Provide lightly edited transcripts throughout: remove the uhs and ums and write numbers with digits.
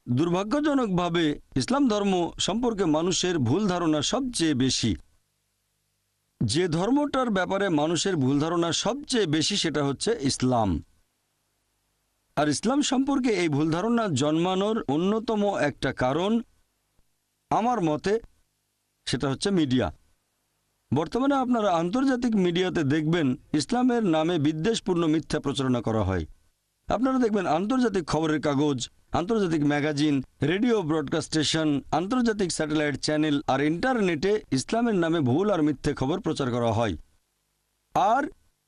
দুর্ভাগ্যজনকভাবে ইসলাম ধর্ম সম্পর্কে মানুষের ভুল ধারণা সবচেয়ে বেশি। যে ধর্মটার ব্যাপারে মানুষের ভুল ধারণা সবচেয়ে বেশি সেটা হচ্ছে ইসলাম। আর ইসলাম সম্পর্কে এই ভুল ধারণা জন্মানোর অন্যতম একটা কারণ আমার মতে সেটা হচ্ছে মিডিয়া। বর্তমানে আপনারা আন্তর্জাতিক মিডিয়াতে দেখবেন ইসলামের নামে বিদ্বেষপূর্ণ মিথ্যা প্রচারণা করা হয়। আপনারা দেখবেন আন্তর্জাতিক খবরের কাগজ, আন্তর্জাতিক ম্যাগাজিন, রেডিও ব্রডকাস্ট স্টেশন, আন্তর্জাতিক স্যাটেলাইট চ্যানেল আর ইন্টারনেটে ইসলামের নামে ভুল আর মিথ্যে খবর প্রচার করা হয়। আর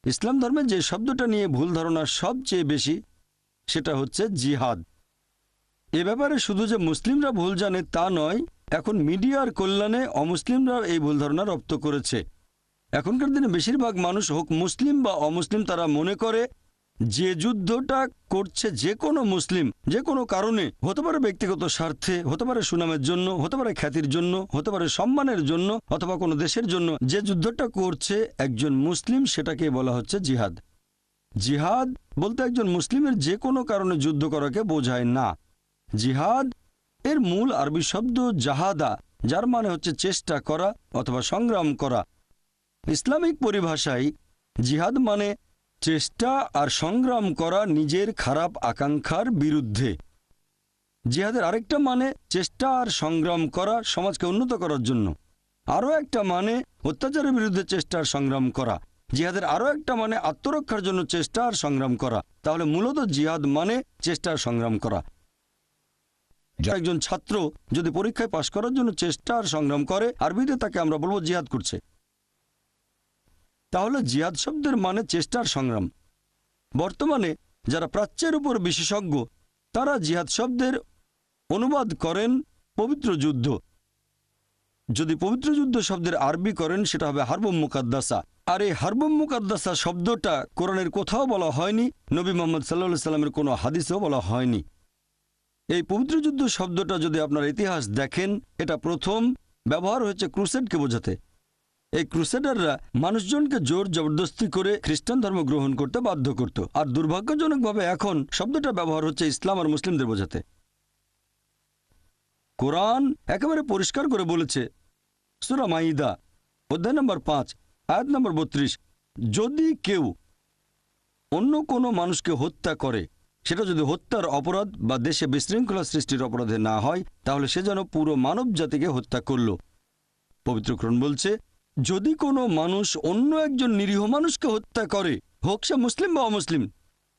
ইসলাম ধর্মে যে শব্দটা নিয়ে ভুল ধারণা সবচেয়ে বেশি সেটা হচ্ছে জিহাদ। এ ব্যাপারে শুধু যে মুসলিমরা ভুল জানে তা নয়, এখন মিডিয়ার কল্যাণে অমুসলিমরা এই ভুল ধারণা রপ্ত করেছে। এখনকার দিনে বেশিরভাগ মানুষ, হোক মুসলিম বা অমুসলিম, তারা মনে করে যে যুদ্ধটা করছে যে কোনো মুসলিম যে কোনো কারণে, হতে পারে ব্যক্তিগত স্বার্থে, হতে পারে সুনামের জন্য, হতে পারে খ্যাতির জন্য, হতে পারে সম্মানের জন্য, অথবা কোনো দেশের জন্য, যে যুদ্ধটা করছে একজন মুসলিম সেটাকে বলা হচ্ছে জিহাদ। জিহাদ বলতে একজন মুসলিমের যে কোনো কারণে যুদ্ধ করাকে বোঝায় না। জিহাদ এর মূল আরবি শব্দ জাহাদা, যার মানে হচ্ছে চেষ্টা করা অথবা সংগ্রাম করা। ইসলামিক পরিভাষায় জিহাদ মানে চেষ্টা আর সংগ্রাম করা নিজের খারাপ আকাঙ্ক্ষার বিরুদ্ধে। জিহাদের আরেকটা মানে চেষ্টা আর সংগ্রাম করা সমাজকে উন্নত করার জন্য। আরও একটা মানে অত্যাচারের বিরুদ্ধে চেষ্টা আর সংগ্রাম করা। জিহাদের আরও একটা মানে আত্মরক্ষার জন্য চেষ্টা আর সংগ্রাম করা। তাহলে মূলত জিহাদ মানে চেষ্টা আর সংগ্রাম করা। একজন ছাত্র যদি পরীক্ষায় পাশ করার জন্য চেষ্টা আর সংগ্রাম করে, আরবিতে তাকে আমরা বলবো জিহাদ করছে। তাহলে জিহাদ শব্দের মানে চেষ্টা আর সংগ্রাম। বর্তমানে যারা প্রাচ্যের উপর বিশেষজ্ঞ তারা জিহাদ শব্দের অনুবাদ করেন পবিত্র যুদ্ধ। যদি পবিত্র যুদ্ধ শব্দের আরবি করেন সেটা হবে হারবুম মুকাদ্দাসা। আর এই হারবুম মুকাদ্দাসা শব্দটা কোরআনের কোথাও বলা হয়নি, নবী মুহাম্মদ সাল্লাল্লাহু আলাইহি সাল্লামের কোনো হাদিসেও বলা হয়নি। এই পবিত্র যুদ্ধ শব্দটা যদি আপনার ইতিহাস দেখেন, এটা প্রথম ব্যবহার হয়েছে ক্রুসেডকে বোঝাতে। এই ক্রুসেডাররা মানুষজনকে জোর জবরদস্তি করে খ্রিস্টান ধর্ম গ্রহণ করতে বাধ্য করত। আর দুর্ভাগ্যজনকভাবে এখন শব্দটা ব্যবহার হচ্ছে ইসলাম আর মুসলিমদের বোঝাতে। কোরআন একেবারে পরিষ্কার করে বলেছে, সূরা মাইদা অধ্যায় নম্বর 5 আয়াত নম্বর 32, যদি কেউ অন্য কোনো মানুষকে হত্যা করে, সেটা যদি হত্যার অপরাধ বা দেশে বিশৃঙ্খলা সৃষ্টির অপরাধে না হয়, তাহলে সে যেন পুরো মানব জাতিকে হত্যা করল। পবিত্র কোরআন বলছে, যদি কোনো মানুষ অন্য একজন নিরীহ মানুষকে হত্যা করে, হোক সে মুসলিম বা অমুসলিম,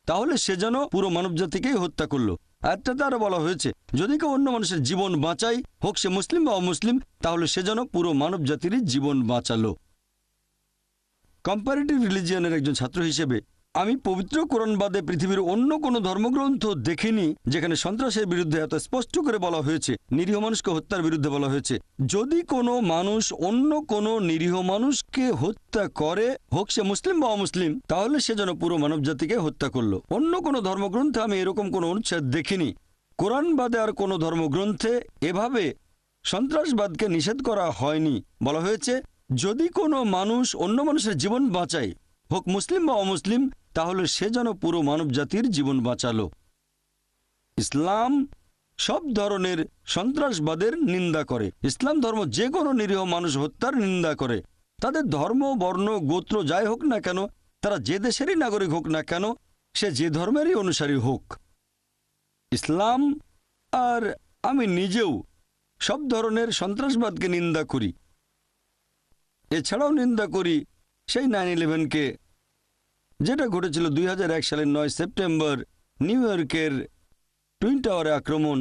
তাহলে সে যেন পুরো মানব জাতিকেই হত্যা করল। আয়াতটাতে আরো বলা হয়েছে, যদি কেউ অন্য মানুষের জীবন বাঁচায়, হোক সে মুসলিম বা অমুসলিম, তাহলে সে যেন পুরো মানব জাতিরই জীবন বাঁচালো। কম্পারেটিভ রিলিজিয়নের একজন ছাত্র হিসেবে আমি পবিত্র কোরআন বাদে পৃথিবীর অন্য কোনো ধর্মগ্রন্থ দেখিনি যেখানে সন্ত্রাসের বিরুদ্ধে এত স্পষ্ট করে বলা হয়েছে, নিরীহ মানুষকে হত্যার বিরুদ্ধে বলা হয়েছে। যদি কোনো মানুষ অন্য কোনো নিরীহ মানুষকে হত্যা করে, হোক সে মুসলিম বা অমুসলিম, তাহলে সে যেন পুরো মানব জাতিকে হত্যা করলো। অন্য কোনো ধর্মগ্রন্থে আমি এরকম কোনো অনুচ্ছেদ দেখিনি। কোরআন বাদে আর কোনো ধর্মগ্রন্থে এভাবে সন্ত্রাসবাদকে নিষেধ করা হয়নি। বলা হয়েছে, যদি কোনো মানুষ অন্য মানুষের জীবন বাঁচায়, হোক মুসলিম বা অমুসলিম, তাহলে সে যেন পুরো মানব জাতির জীবন বাঁচালো। ইসলাম সব ধরনের সন্ত্রাসবাদের নিন্দা করে। ইসলাম ধর্ম যে কোনো নিরীহ মানুষ হত্যার নিন্দা করে। তাদের ধর্ম, বর্ণ, গোত্র যাই হোক না কেন, তারা যে দেশেরই নাগরিক হোক না কেন, সে যে ধর্মেরই অনুসারী হোক। ইসলাম আর আমি নিজেও সব ধরনের সন্ত্রাসবাদকে নিন্দা করি। এছাড়াও নিন্দা করি সেই 9/11কে, যেটা ঘটেছিল 2001 সালের 9 সেপ্টেম্বর নিউ ইয়র্কের টুইন টাওয়ারে আক্রমণ।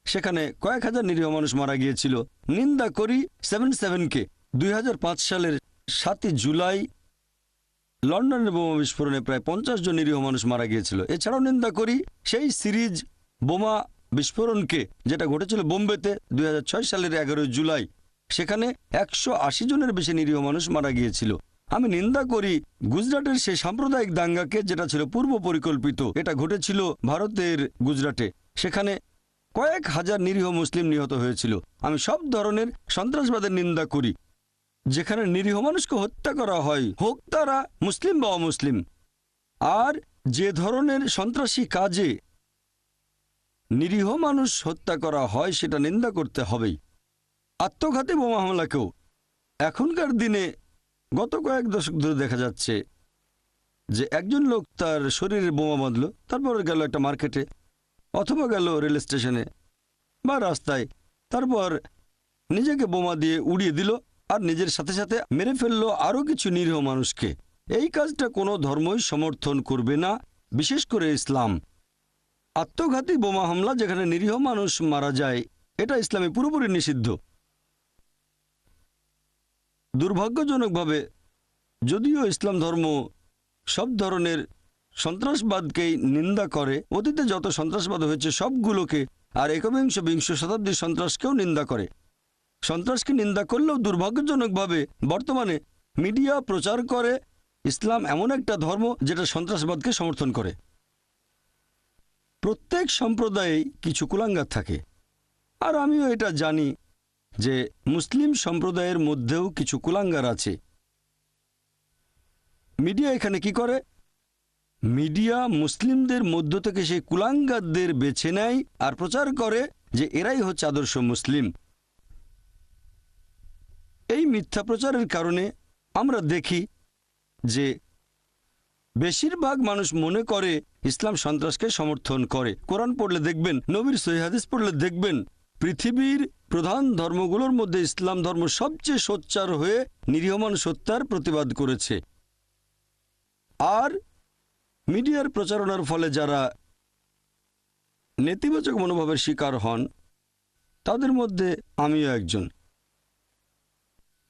সেখানে কয়েক হাজার নিরীহ মানুষ মারা গিয়েছিল। নিন্দা করি 7/7কে, 2005 সালের 7 জুলাই লন্ডনের বোমা বিস্ফোরণে প্রায় 50 জন নিরীহ মানুষ মারা গিয়েছিল। এছাড়াও নিন্দা করি সেই সিরিজ বোমা বিস্ফোরণকে যেটা ঘটেছিল বোম্বেতে 2006 সালের 11 জুলাই। সেখানে 180 জনের বেশি নিরীহ মানুষ মারা গিয়েছিল। আমি নিন্দা করি গুজরাটের সেই সাম্প্রদায়িক দাঙ্গাকে, যেটা ছিল পূর্ব পরিকল্পিত। এটা ঘটেছিল ভারতের গুজরাটে। সেখানে কয়েক হাজার নিরীহ মুসলিম নিহত হয়েছিল। আমি সব ধরনের সন্ত্রাসবাদের নিন্দা করি যেখানে নিরীহ মানুষকে হত্যা করা হয়, হোক তারা মুসলিম বা অমুসলিম। আর যে ধরনের সন্ত্রাসী কাজে নিরীহ মানুষ হত্যা করা হয় সেটা নিন্দা করতে হবেই। আত্মঘাতী বোমা হামলাকেও এখনকার দিনে গত কয়েক দশক ধরে দেখা যাচ্ছে যে একজন লোক তার শরীরে বোমা বাঁধল, তারপর গেল একটা মার্কেটে অথবা গেল রেল স্টেশনে বা রাস্তায়, তারপর নিজেকে বোমা দিয়ে উড়িয়ে দিল আর নিজের সাথে সাথে মেরে ফেললো আরও কিছু নিরীহ মানুষকে। এই কাজটা কোনো ধর্মই সমর্থন করবে না, বিশেষ করে ইসলাম। আত্মঘাতী বোমা হামলা যেখানে নিরীহ মানুষ মারা যায়, এটা ইসলামে পুরোপুরি নিষিদ্ধ। দুর্ভাগ্যজনকভাবে যদিও ইসলাম ধর্ম সব ধরনের সন্ত্রাসবাদকেই নিন্দা করে, অতীতে যত সন্ত্রাসবাদ হয়েছে সবগুলোকে, আর বিংশ শতাব্দীর সন্ত্রাসকেও নিন্দা করে। সন্ত্রাসকে নিন্দা করলেও দুর্ভাগ্যজনকভাবে বর্তমানে মিডিয়া প্রচার করে ইসলাম এমন একটা ধর্ম যেটা সন্ত্রাসবাদকে সমর্থন করে। প্রত্যেক সম্প্রদায়ে কিছু কুলাঙ্গার থাকে, আর আমিও এটা জানি যে মুসলিম সম্প্রদায়ের মধ্যেও কিছু কুলাঙ্গার আছে। মিডিয়া এখানে কি করে? মিডিয়া মুসলিমদের মধ্য থেকে সেই কুলাঙ্গারদের বেছে নেয় আর প্রচার করে যে এরাই হচ্ছে আদর্শ মুসলিম। এই মিথ্যা প্রচারের কারণে আমরা দেখি যে বেশিরভাগ মানুষ মনে করে ইসলাম সন্ত্রাসকে সমর্থন করে। কোরআন পড়লে দেখবেন, নবীর সহিহ হাদিস পড়লে দেখবেন, পৃথিবীর প্রধান ধর্মগুলোর মধ্যে ইসলাম ধর্ম সবচেয়ে সোচ্চার হয়ে নিরীহ মানুষ হত্যার প্রতিবাদ করেছে। আর মিডিয়ার প্রচারণার ফলে যারা নেতিবাচক মনোভাবের শিকার হন তাদের মধ্যে আমিও একজন।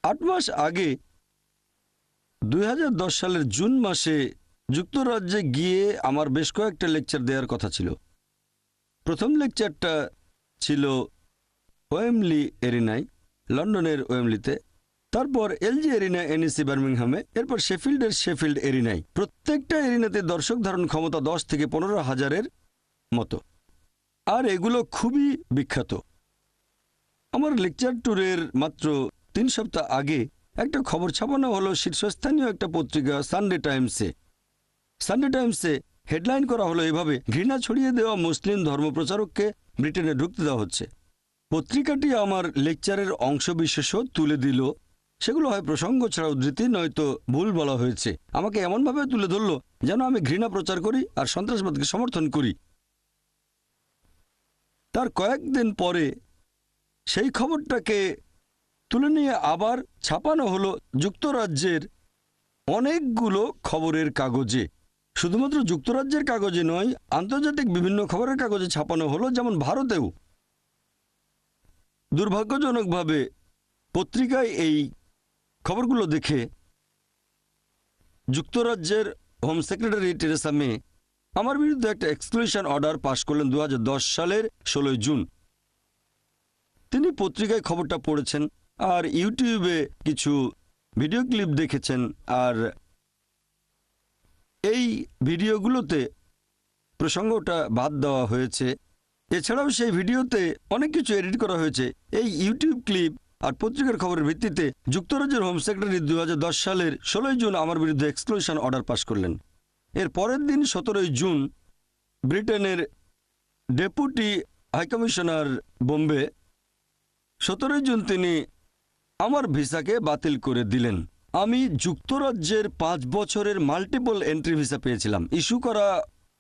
8 মাস আগে 2010 সালের জুন মাসে যুক্তরাজ্যে গিয়ে আমার বেশ কয়েকটা লেকচার দেওয়ার কথা ছিল। প্রথম লেকচারটা ছিল ওয়েমলি এরিনায়, লন্ডনের ওয়েমলিতে, তারপর এলজি এরিনা এনইসি বার্মিংহামে, এরপর শেফিল্ডের শেফিল্ড এরিনায়। প্রত্যেকটা এরিনাতে দর্শক ধারণ ক্ষমতা 10 থেকে 15 হাজারের মতো, আর এগুলো খুবই বিখ্যাত। আমার লেকচার ট্যুরের মাত্র 3 সপ্তাহ আগে একটা খবর ছাপানো হলো শীর্ষস্থানীয় একটা পত্রিকা সানডে টাইমসে। সানডে টাইমসে হেডলাইন করা হলো এভাবে: ঘৃণা ছড়িয়ে দেওয়া মুসলিম ধর্মপ্রচারককে ব্রিটেনে ঢুকতে দেওয়া হচ্ছে। পত্রিকাটি আমার লেকচারের অংশবিশেষও তুলে দিল। সেগুলো হয় প্রসঙ্গ ছাড়া উদ্ধৃতি, নয়তো ভুল বলা হয়েছে। আমাকে এমনভাবে তুলে ধরল যেন আমি ঘৃণা প্রচার করি আর সন্ত্রাসবাদকে সমর্থন করি। তার কয়েকদিন পরে সেই খবরটাকে তুলে নিয়ে আবার ছাপানো হলো যুক্তরাজ্যের অনেকগুলো খবরের কাগজে। শুধুমাত্র যুক্তরাজ্যের কাগজে নয়, আন্তর্জাতিক বিভিন্ন খবরের কাগজে ছাপানো হলো, যেমন ভারতেও। দুর্ভাগ্যজনকভাবে পত্রিকায় এই খবরগুলো দেখে যুক্তরাজ্যের হোম সেক্রেটারি টেরেসা মে আমার বিরুদ্ধে একটা এক্সক্লুশন অর্ডার পাশ করলেন 2010 সালের 16 জুন। তিনি পত্রিকায় খবরটা পড়েছেন আর ইউটিউবে কিছু ভিডিও ক্লিপ দেখেছেন, আর এই ভিডিওগুলোতে প্রসঙ্গটা বাদ দেওয়া হয়েছে। এছাড়াও সেই ভিডিওতে অনেক কিছু এডিট করা হয়েছে। এই ইউটিউব ক্লিপ আর পত্রিকার খবরের ভিত্তিতে যুক্তরাজ্যের হোম সেক্রেটারি 2010 সালের 16 জুন আমার বিরুদ্ধে এক্সক্লুশন অর্ডার পাশ করলেন। এর পরের দিন 17 জুন ব্রিটেনের ডেপুটি হাইকমিশনার বোম্বে, 17 জুন তিনি আমার ভিসাকে বাতিল করে দিলেন। আমি যুক্তরাজ্যের 5 বছরের মাল্টিপল এন্ট্রি ভিসা পেয়েছিলাম। ইস্যু করা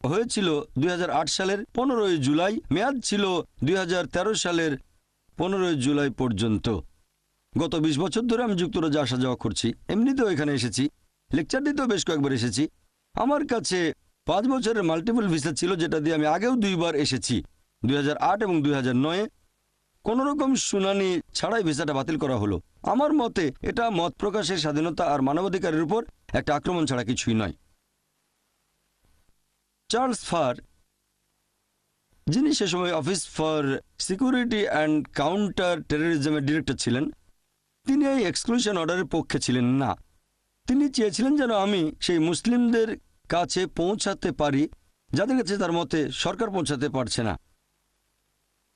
হয়েছিল 2008 সালের 15 জুলাই, মেয়াদ ছিল 2013 সালের 15 জুলাই পর্যন্ত। গত 20 বছর ধরে আমি যুক্তরাজ্যে আসা যাওয়া করছি। এমনিতেও এখানে এসেছি, লেকচার দিতেও বেশ কয়েকবার এসেছি। আমার কাছে 5 বছরের মাল্টিপল ভিসা ছিল, যেটা দিয়ে আমি আগেও 2 বার এসেছি, 2008 এবং 2009। কোনো রকম শুনানি ছাড়াই ভিসাটা বাতিল করা হলো। আমার মতে এটা মত প্রকাশের স্বাধীনতা আর মানবাধিকারের উপর একটা আক্রমণ ছাড়া কিছুই নয়। চার্লস ফার, যিনি সে সময় office for security and counter টেররিজমের ডিরেক্টর ছিলেন, তিনি এই এক্সক্লুশন অর্ডারের পক্ষে ছিলেন না। তিনি চেয়েছিলেন যেন আমি সেই মুসলিমদের কাছে পৌঁছাতে পারি যাদের কাছে তার মতে সরকার পৌঁছাতে পারছে না।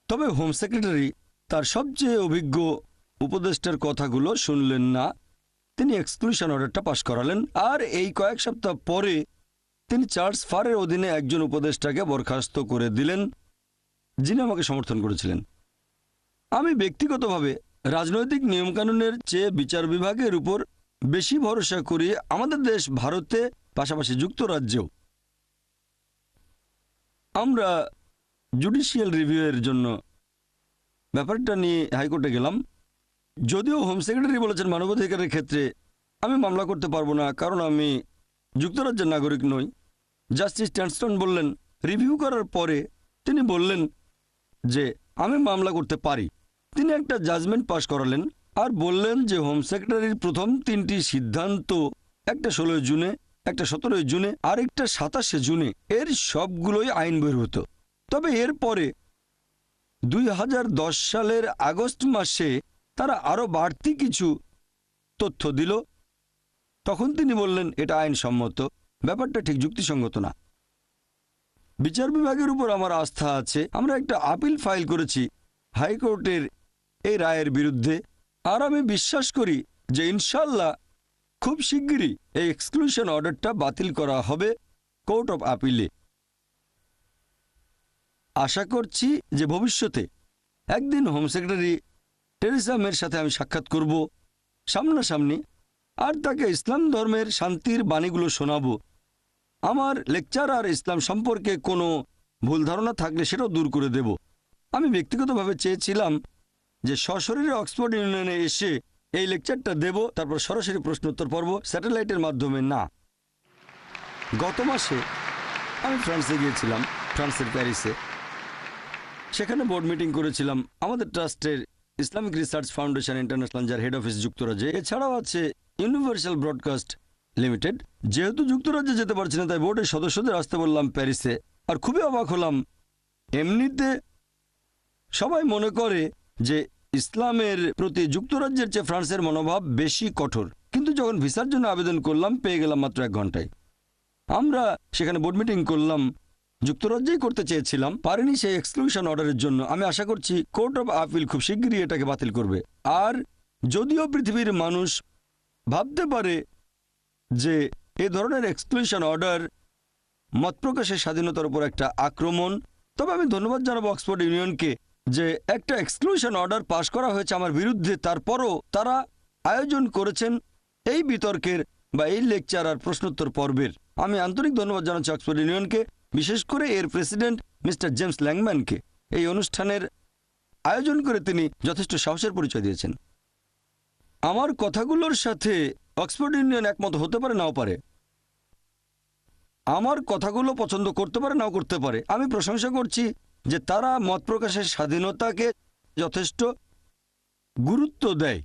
তবে হোম সেক্রেটারি তার সবচেয়ে অভিজ্ঞ উপদেষ্টার কথাগুলো শুনলেন না। তিনি এক্সক্লুশন অর্ডারটা পাশ করালেন, আর এই কয়েক সপ্তাহ পরে তিনি চার্লস ফারের অধীনে একজন উপদেষ্টাকে বরখাস্ত করে দিলেন, যিনি আমাকে সমর্থন করেছিলেন। আমি ব্যক্তিগতভাবে রাজনৈতিক নিয়মকানুনের চেয়ে বিচার বিভাগের উপর বেশি ভরসা করি আমাদের দেশ ভারতে, পাশাপাশি যুক্তরাজ্যেও। আমরা জুডিশিয়াল রিভিউয়ের জন্য ব্যাপারটা নিয়ে হাইকোর্টে গেলাম। যদিও হোম সেক্রেটারি বলেছেন মানবাধিকারের ক্ষেত্রে আমি মামলা করতে পারবো না, কারণ আমি যুক্তরাজ্যের নাগরিক নই। জাস্টিস ট্যানস্টন বললেন, রিভিউ করার পরে তিনি বললেন যে আমি মামলা করতে পারি। তিনি একটা জাজমেন্ট পাশ করালেন আর বললেন যে হোম সেক্রেটারির প্রথম 3টি সিদ্ধান্ত, একটা 16 জুনে, একটা 17 জুনে আর একটা 27 জুনে, এর সবগুলোই আইন বহির্ভূত। তবে এরপরে 2010 সালের আগস্ট মাসে তারা আরও বাড়তি কিছু তথ্য দিল। তখন তিনি বললেন এটা আইনসম্মত, ব্যাপারটা ঠিক যুক্তিসঙ্গত না। বিচার বিভাগের উপর আমার আস্থা আছে। আমরা একটা আপিল ফাইল করেছি হাইকোর্টের এই রায়ের বিরুদ্ধে, আর আমি বিশ্বাস করি যে ইনশাল্লাহ খুব শিগগিরই এই এক্সক্লুশন অর্ডারটা বাতিল করা হবে কোর্ট অফ আপিলে। আশা করছি যে ভবিষ্যতে একদিন হোম সেক্রেটারি টেরেসা মের সাথে আমি সাক্ষাৎ করব সামনাসামনি, আর তাকে ইসলাম ধর্মের শান্তির বাণীগুলো শোনাবো। আমার লেকচার আর ইসলাম সম্পর্কে কোনো ভুল ধারণা থাকলে সেটাও দূর করে দেব। আমি ব্যক্তিগতভাবে চেয়েছিলাম যে সশরীরে অক্সফোর্ড ইউনিয়নে এসে এই লেকচারটা দেব, তারপর সরাসরি প্রশ্নোত্তর পর্ব, স্যাটেলাইটের মাধ্যমে না। গত মাসে আমি ফ্রান্সে গিয়েছিলাম, ফ্রান্সের প্যারিসে। সেখানে বোর্ড মিটিং করেছিলাম আমাদের ট্রাস্টের ইসলামিক রিসার্চ ফাউন্ডেশন ইন্টারন্যাশনাল, যার হেড অফিস যুক্তরাজ্যে। এছাড়াও আছে ইউনিভার্সাল ব্রডকাস্ট লিমিটেড। যেহেতু যুক্তরাজ্যে যেতে পারছি না, তাই বোর্ডের সদস্যদের আসতে বললাম প্যারিসে। আর খুবই অবাক হলাম, এমনিতে সবাই মনে করে যে ইসলামের প্রতি যুক্তরাজ্যের চেয়ে ফ্রান্সের মনোভাব বেশি কঠোর, কিন্তু যখন ভিসার জন্য আবেদন করলাম পেয়ে গেলাম মাত্র 1 ঘন্টায়। আমরা সেখানে বোর্ড মিটিং করলাম, যুক্তরাজ্যেই করতে চেয়েছিলাম, পারেনি সেই এক্সক্লুশন অর্ডারের জন্য। আমি আশা করছি কোর্ট অফ আপিল খুব শিগগিরই এটাকে বাতিল করবে। আর যদিও পৃথিবীর মানুষ ভাবতে পারে যে এ ধরনের এক্সক্লুশন অর্ডার মত প্রকাশের স্বাধীনতার উপর একটা আক্রমণ, তবে আমি ধন্যবাদ জানাবো অক্সফোর্ড ইউনিয়নকে যে একটা এক্সক্লুশন অর্ডার পাশ করা হয়েছে আমার বিরুদ্ধে, তারপরও তারা আয়োজন করেছেন এই বিতর্কের বা এই লেকচার আর প্রশ্নোত্তর পর্বের। আমি আন্তরিক ধন্যবাদ জানাচ্ছি অক্সফোর্ড ইউনিয়নকে, বিশেষ করে এর প্রেসিডেন্ট মিস্টার জেমস ল্যাংম্যানকে। এই অনুষ্ঠানের আয়োজন করে তিনি যথেষ্ট সাহসের পরিচয় দিয়েছেন। আমার কথাগুলোর সাথে অক্সফোর্ড ইউনিয়ন একমত হতে পারে, নাও পারে। আমার কথাগুলো পছন্দ করতে পারে, নাও করতে পারে। আমি প্রশংসা করছি যে তারা মত প্রকাশের স্বাধীনতাকে যথেষ্ট গুরুত্ব দেয়।